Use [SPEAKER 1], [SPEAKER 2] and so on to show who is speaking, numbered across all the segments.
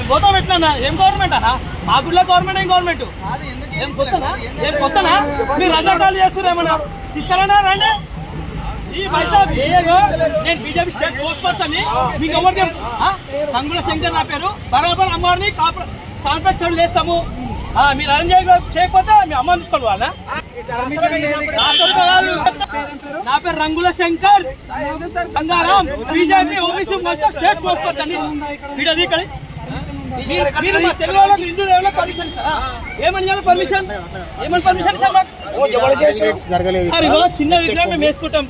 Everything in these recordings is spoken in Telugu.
[SPEAKER 1] పోతాం ఎట్లా ఏం గవర్నమెంట్ అన్నా మా గుడిలో గవర్నమెంట్ ఏం గవర్నమెంట్ ఏం కొత్తనా మీరు రజాకాలు చేస్తున్నారేమన్నా తీసుకురానా రండి ఈ పైసా నేను బీజేపీ స్టేట్ స్పోర్ట్స్ పర్సన్ మీకు ఎవరికి కంగుల శంకర్ నా పేరు బరాబర్ అమ్మవారిని కాన్ఫరెన్స్ చెడు చేస్తాము మీరు అరేంజ్ చేయకపోతే మీ అమ్మని తీసుకోవాలి వాళ్ళ నా పేరు రంగుల Shankar Gangaram BJP OBC state sports person video ఇక్కడ మీరు మా తెలుగు వాళ్ళకి హిందూ దేవుళ్ళ పర్మిషన్ ఇస్తారా ఏమని పర్మిషన్ ఇస్తారు చిన్న విగ్రహం మేము వేసుకుంటాం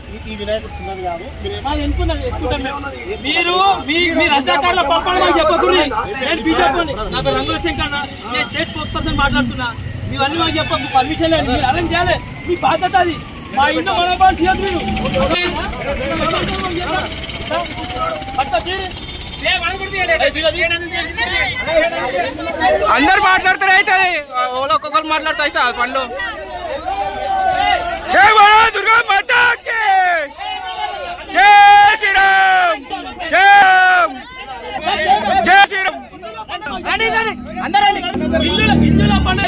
[SPEAKER 1] మీరు మీ రజాకారుల పాపాలు మాకు చెప్పకూడదు నేను బీజేపీ నా పేరు రంగుల శంకర్ నేను స్టేట్ స్పోర్ట్స్ పర్సన్ మాట్లాడుతున్నా మీవన్నీ మాకు చెప్పకు పర్మిషన్ లేదు మీరు అరేంజ్ చేయాలి మీ బాధ్యత అది మా ఇంట్లో మనోభావాలు చేయదు
[SPEAKER 2] అందరు మాట్లాడతారు అయితే ఒక్కొక్కరు మాట్లాడుతూ అయితే పండు జై దుర్గా మాతాకి జై శ్రీరామ్ జై శ్రీరామ్
[SPEAKER 1] హిందువుల పండుగ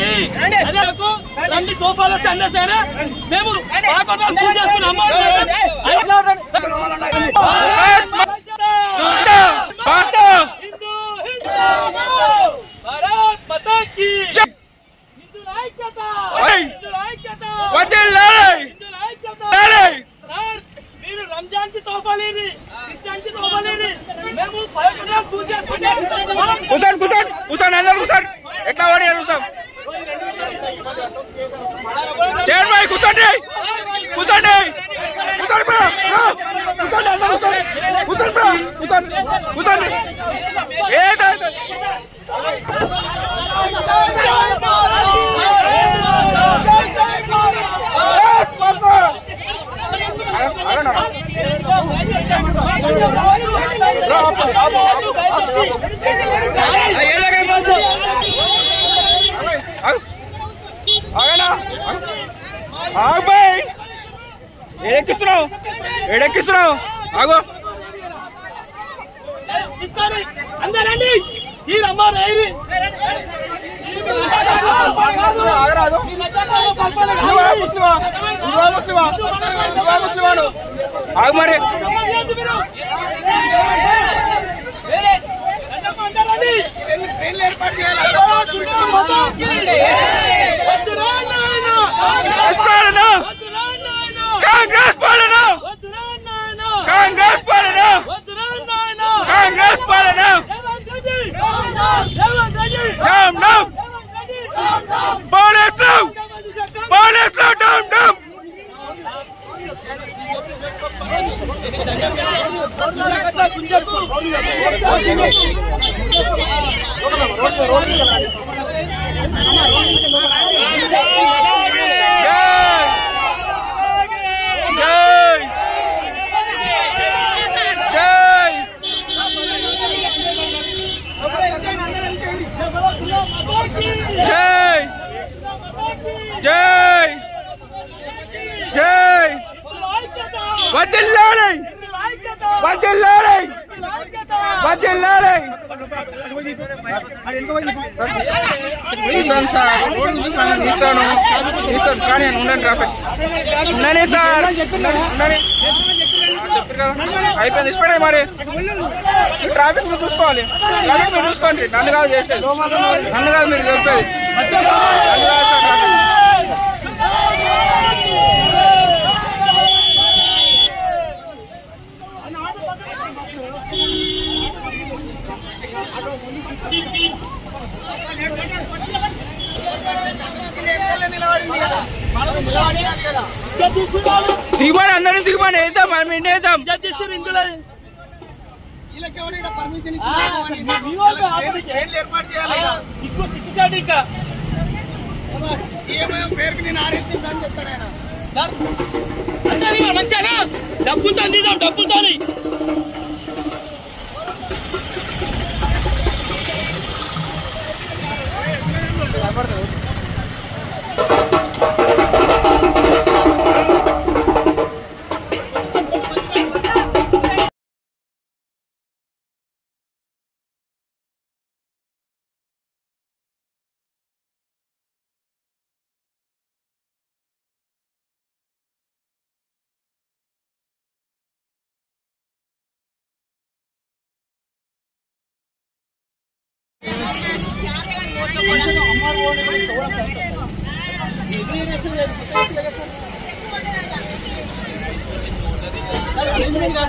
[SPEAKER 1] రండి తోఫాలు వస్తే అన్న సరే మేము పూజ చేసుకున్నాము మీరు రంజాన్ కి తోఫాలేని క్రిస్టియన్ కి తోఫాలేని మేము పూజ
[SPEAKER 2] కూర్చోండి అందరు కూర్చోండి ఎట్లా వాడి చూస్తాం చైర్ భాయ్ కూర్చోండి కూర్చోండి ఏడెక్కిస్తున్నావు ఆగో
[SPEAKER 1] అందరండి ఈ రమ్మారు
[SPEAKER 2] ఆగు మరి కాంగ్రెస్ పాలన కానీ ఉండండి ట్రాఫిక్ ఉండనే సార్ ఉండని చెప్పారు కదా అయిపోయింది ఇష్టపడే మరి ట్రాఫిక్ మీరు చూసుకోవాలి ట్రాఫిక్ మీరు చూసుకోండి నన్ను కాదు చేసేది నన్ను కాదు మీరు చెప్పేది నన్ను కాదు సార్ ట్రాఫిక్ దిగుమని అందరినీ దిగుమని వేద్దాం మనం ఇంటి వేద్దాం
[SPEAKER 1] ఇందులో మంచిగా డబ్బులతో అందిద్దాం డబ్బులతో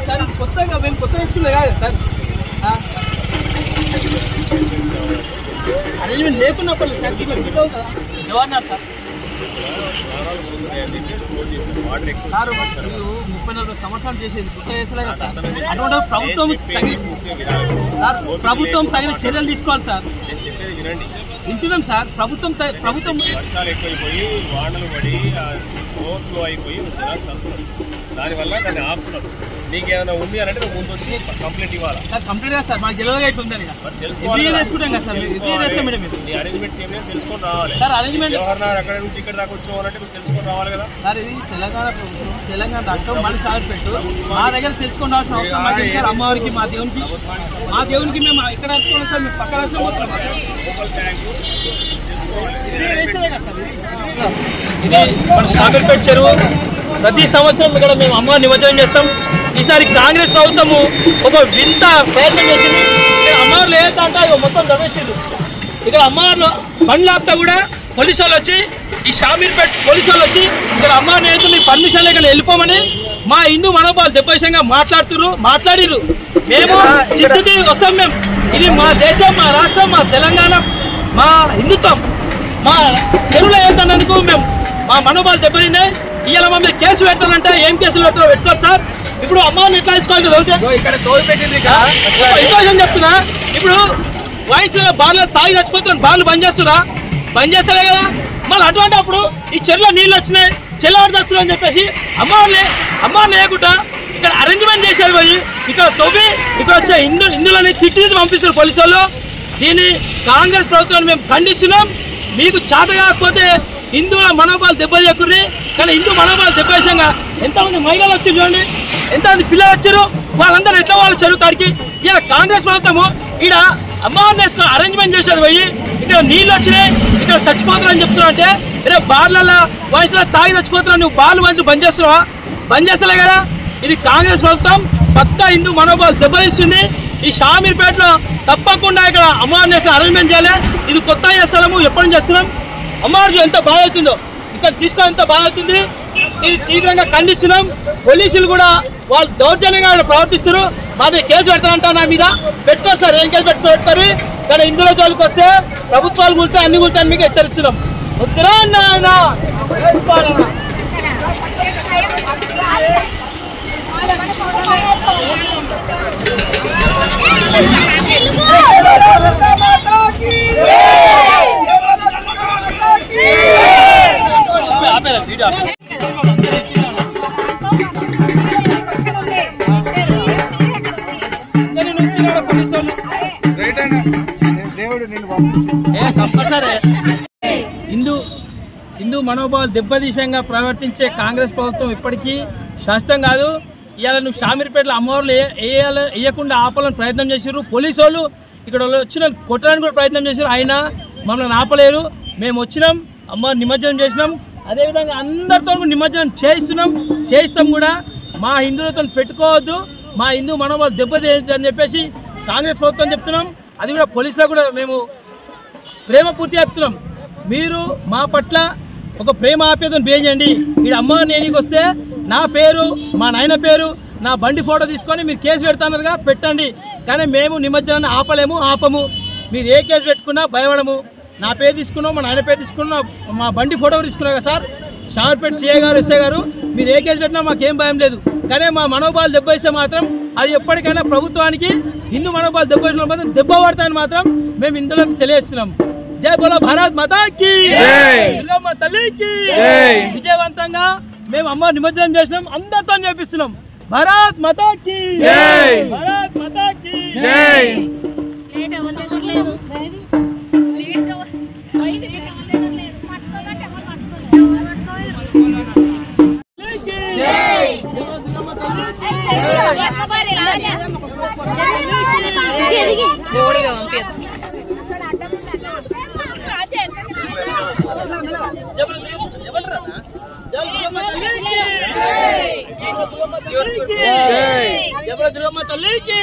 [SPEAKER 1] సార్ కొత్తగా మేము కొత్త వేసుకునే కాదు సార్ అరేంజ్మెంట్ లేకున్నప్పుడు సర్టిఫికేట్ ఫిట్ అవుతుందా ఎవరన్నారు సార్ 34 సంవత్సరాలు చేసేది కొత్త చేసలే కదా అటువంటి ప్రభుత్వం తగిన చర్యలు తీసుకోవాలి సార్ వింటున్నాం సార్ ప్రభుత్వం
[SPEAKER 3] వర్షాలు ఎక్కువైపోయి వానలు పడి ఓవర్ఫ్లో అయిపోయి దానివల్ల దాన్ని ఆపుతున్నారు. నీకేమైనా ఉంది అని అంటే నువ్వు ముందు వచ్చి కంప్లైంట్ ఇవ్వాలి
[SPEAKER 1] సార్. కంప్లీట్ గా సార్ మాకు తెలియదు అవుతుందని తెలుసుకుంటాం కదా సార్.
[SPEAKER 3] నీ అరేంజ్మెంట్స్ ఏమైనా తెలుసుకొని రావాలి
[SPEAKER 1] సార్. అరేంజ్మెంట్
[SPEAKER 3] ఎవరన్నా ఎక్కడ నుంచి ఇక్కడ దాకా వచ్చి అంటే నువ్వు తెలుసుకొని రావాలి కదా
[SPEAKER 1] సార్. ఇది తెలంగాణ ప్రభుత్వం తెలంగాణ రాష్ట్రం మళ్ళీ సాగిపెట్టు మా దగ్గర తెలుసుకొని రావాల్సిన అవసరం మాకు సార్. అమ్మవారికి మా దేవునికి మేము ఇక్కడ వేసుకోవాలి సార్. మేము పక్క రాష్ట్రం పోతున్నాం. ఇది మన సాగర్పేట చెరువు ప్రతి సంవత్సరం ఇక్కడ మేము అమ్మవారి నిమజ్జనం చేస్తాం. ఈసారి కాంగ్రెస్ ప్రభుత్వము ఒక వింత ప్రయత్నం చేసింది. ఇక్కడ అమ్మవారు లేదంటే మొత్తం దవేసిండు. ఇక్కడ అమ్మవారిలో బండ్లు ఆపుతా కూడా పోలీసు వాళ్ళు వచ్చి ఈ షామీర్పేట పోలీసు వాళ్ళు వచ్చి ఇక్కడ అమ్మవారి నేతలు పర్మిషన్ లేక వెళ్ళిపోమని మా హిందూ మనోభావాలు దెబ్బేషంగా మాట్లాడిర్రు. మేము చిత్తుకి వస్తాం. మేము ఇది మా దేశం, మా రాష్ట్రం, మా తెలంగాణ, మా హిందుత్వం, మా చెరువులో వెళ్తున్నందుకు మేము మా మనోభావాలు దెబ్బతిన్నాయి. ఇవాళ మా మీద కేసు పెట్టాలంటే ఏం కేసులు పెడతారో పెట్టుకోరు సార్. ఇప్పుడు అమ్మవారిని ఎట్లా తీసుకోవాలి చెప్తున్నా. ఇప్పుడు వాయిస్ బార్లు తాగి చచ్చిపోతున్నాను. బార్లు బంద్ చేస్తారే కదా. మళ్ళీ అటువంటి అప్పుడు ఈ చెరువులో నీళ్ళు వచ్చినాయి, చెల్లవాడు తెస్తున్నారు అని చెప్పేసి అమ్మవారిని లేకుండా ఇక్కడ అరేంజ్మెంట్ చేశారు. పోయి ఇక్కడ తవ్వి ఇక్కడ వచ్చే హిందువులని తిట్టి పంపిస్తారు పోలీసు వాళ్ళు. దీన్ని కాంగ్రెస్ ప్రభుత్వాన్ని మేము ఖండిస్తున్నాం. మీకు చేత కాకపోతే హిందువుల మనోభావాలు దెబ్బతీయకుర్రి. కానీ హిందూ మనోభావాలు దెబ్బేసంగా ఎంతమంది మహిళలు వచ్చి చూడండి, ఎంతమంది పిల్లలు వచ్చారు. వాళ్ళందరూ ఎట్లా వాళ్ళు చెరువు కాడికి ఇలా కాంగ్రెస్ ప్రభుత్వము ఇక్కడ అమ్మవారిని వేసుకొని అరేంజ్మెంట్ చేసేది. పోయి ఇక్కడ నీళ్ళు వచ్చినాయి, ఇక్కడ చచ్చిపోతున్నా అని చెప్తున్నావు అంటే రేపు బార్లలో వయసులో తాగి చచ్చిపోతున్నావు. నువ్వు బార్లు బంద్ చేస్తున్నావా? బంద్ చేస్తలే కదా. ఇది కాంగ్రెస్ ప్రభుత్వం పక్కా హిందూ మనోభావాలు దెబ్బతీస్తుంది. ఈ షామీర్పేటలో తప్పకుండా ఇక్కడ అమ్మవారిని వేసిన అరేంజ్మెంట్ చేయాలి. ఇది కొత్త చేస్తాము, ఎప్పటి నుంచి చేస్తున్నాం. అమ్మవారికి ఎంత బాధ అవుతుందో ఇక్కడ తీసుకొని ఎంత బాధ అవుతుంది. ఇది తీవ్రంగా ఖండిస్తున్నాం. పోలీసులు కూడా వాళ్ళు దౌర్జన్యంగా ప్రవర్తిస్తారు. మా మీద కేసు పెడతారంట. నా మీద పెట్టుకోరు సార్. ఏం కేసు పెట్టుకోరు. కానీ ఇందులో జోలికి వస్తే ప్రభుత్వాలు కూలితే అన్ని కూలుతాయని మీకు హెచ్చరిస్తున్నాం. వద్దురా నాయన. హిందూ మనోభావాలు దెబ్బతీశంగా ప్రవర్తించే కాంగ్రెస్ ప్రభుత్వం ఇప్పటికీ శాశ్వతం కాదు. ఇవాళ నువ్వు షామీర్పేటలో అమ్మవారులు వేయకుండా ఆపాలని ప్రయత్నం చేశారు. పోలీసు వాళ్ళు ఇక్కడ వచ్చిన కొట్టడానికి కూడా ప్రయత్నం చేశారు. అయినా మమ్మల్ని ఆపలేరు. మేము వచ్చినాం, అమ్మవారిని నిమజ్జనం చేసినాం. అదేవిధంగా అందరితో నిమజ్జనం చేయిస్తాం కూడా. మా హిందువులతో పెట్టుకోవద్దు, మా హిందూ మనోభావాలు దెబ్బతీయద్దు అని చెప్పేసి కాంగ్రెస్ ప్రభుత్వం చెప్తున్నాం. అది కూడా పోలీసులకు కూడా మేము ప్రేమపూర్తి చెప్తున్నాం. మీరు మా పట్ల ఒక ప్రేమ ఆప్యాయతను చేయండి. ఈ అమ్మవారిని నేనికి వస్తే నా పేరు, మా నాయన పేరు, నా బండి ఫోటో తీసుకొని మీరు కేసు పెడతానరుగా పెట్టండి. కానీ మేము నిమజ్జనాన్ని ఆపము. మీరు ఏ కేసు పెట్టుకున్నా భయపడము. నా పేరు తీసుకున్నాం, మా నాయన పేరు తీసుకున్నాం, మా బండి ఫోటో తీసుకున్నా కదా సార్. షామీర్పేట సిఐ గారు, ఎస్ఐ గారు, మీరు ఏ కేసు పెట్టినా మాకేం భయం లేదు. కానీ మా మనోభావాలు దెబ్బయిస్తే మాత్రం అది ఎప్పటికైనా ప్రభుత్వానికి హిందూ మనోభావాలు దెబ్బయిన మాత్రం దెబ్బ పడతాయని మాత్రం మేము ఇందులో తెలియజేస్తున్నాం. జై బోలో భారత్ మాతా కీ దుర్గమ్మ తల్లికి విజయవంతంగా మేము అమ్మ నిమజ్జనం చేసినాం. అందరితో చేపిస్తున్నాం. భారత్ మాతా కీ జై, భారత్ మాతా కీ జై. దుర్గమ్మ తల్లికి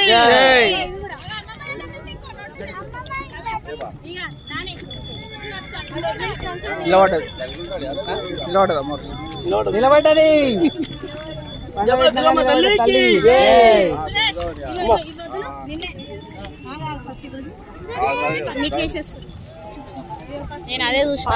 [SPEAKER 2] నిలబడ్డది
[SPEAKER 4] నేను అదే చూసిన